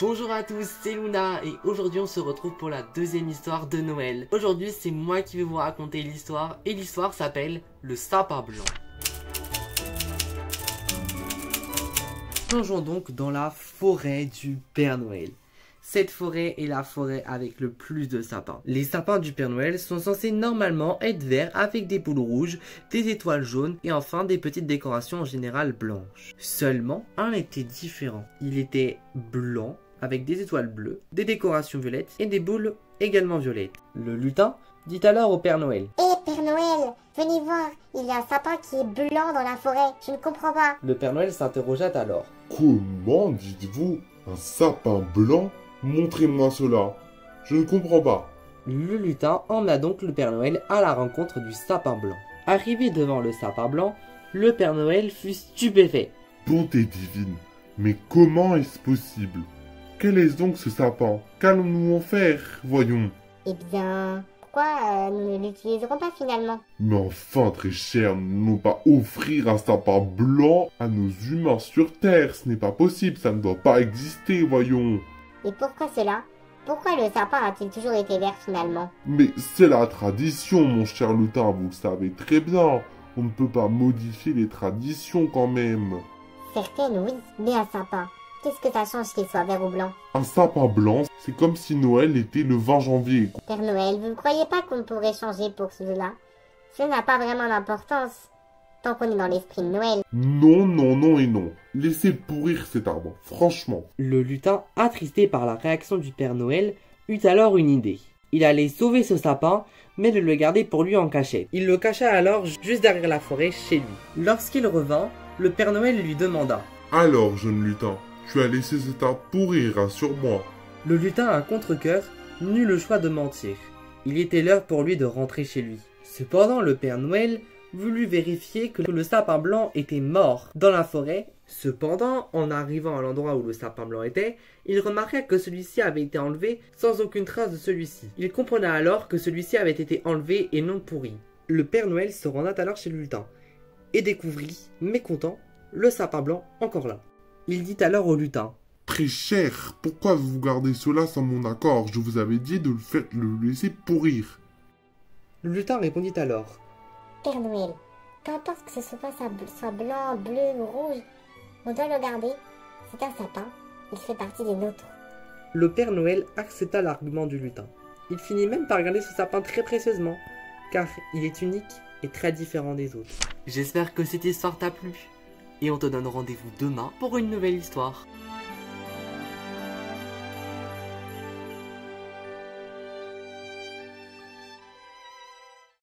Bonjour à tous, c'est Luna et aujourd'hui on se retrouve pour la deuxième histoire de Noël. Aujourd'hui c'est moi qui vais vous raconter l'histoire et l'histoire s'appelle Le sapin blanc. Plongeons donc dans la forêt du Père Noël. Cette forêt est la forêt avec le plus de sapins. Les sapins du Père Noël sont censés normalement être verts avec des boules rouges, des étoiles jaunes et enfin des petites décorations en général blanches. Seulement, un était différent. Il était blanc avec des étoiles bleues, des décorations violettes et des boules également violettes. Le lutin dit alors au Père Noël: Père Noël, venez voir, il y a un sapin qui est blanc dans la forêt, je ne comprends pas. Le Père Noël s'interrogea alors. Comment dites-vous un sapin blanc? Montrez-moi cela. Je ne comprends pas. Le lutin emmena donc le Père Noël à la rencontre du sapin blanc. Arrivé devant le sapin blanc, le Père Noël fut stupéfait. Bonté divine, mais comment est-ce possible? Quel est donc ce sapin? Qu'allons-nous en faire? Voyons. Eh bien, pourquoi nous ne l'utiliserons pas finalement? Mais enfin, très cher, nous n'allons pas offrir un sapin blanc à nos humains sur Terre. Ce n'est pas possible, ça ne doit pas exister, voyons. Et pourquoi cela? Pourquoi le sapin a-t-il toujours été vert finalement? Mais c'est la tradition, mon cher lutin, vous le savez très bien. On ne peut pas modifier les traditions quand même. Certaines oui, mais un sapin, qu'est-ce que ça change qu'il soit vert ou blanc? Un sapin blanc, c'est comme si Noël était le 20 janvier. Père Noël, vous ne croyez pas qu'on pourrait changer pour cela? Ça n'a pas vraiment d'importance, tant qu'on est dans l'esprit de Noël. Non, non, non et non. Laissez pourrir cet arbre, franchement. Le lutin, attristé par la réaction du Père Noël, eut alors une idée. Il allait sauver ce sapin, mais de le garder pour lui en cachette. Il le cacha alors juste derrière la forêt chez lui. Lorsqu'il revint, le Père Noël lui demanda: Alors, jeune lutin, tu as laissé cet arbre pourrir, rassure-moi. Le lutin, à contre-cœur, n'eut le choix de mentir. Il était l'heure pour lui de rentrer chez lui. Cependant, le Père Noël voulut vérifier que le sapin blanc était mort dans la forêt. Cependant, en arrivant à l'endroit où le sapin blanc était, il remarqua que celui-ci avait été enlevé sans aucune trace de celui-ci. Il comprenait alors que celui-ci avait été enlevé et non pourri. Le Père Noël se rendit alors chez le lutin et découvrit, mécontent, le sapin blanc encore là. Il dit alors au lutin: Très cher, pourquoi vous gardez cela sans mon accord? Je vous avais dit de le laisser pourrir. Le lutin répondit alors: Père Noël, peu importe que ce soit blanc, bleu ou rouge, on doit le garder. C'est un sapin, il fait partie des nôtres. Le Père Noël accepta l'argument du lutin. Il finit même par garder ce sapin très précieusement, car il est unique et très différent des autres. J'espère que cette histoire t'a plu, et on te donne rendez-vous demain pour une nouvelle histoire.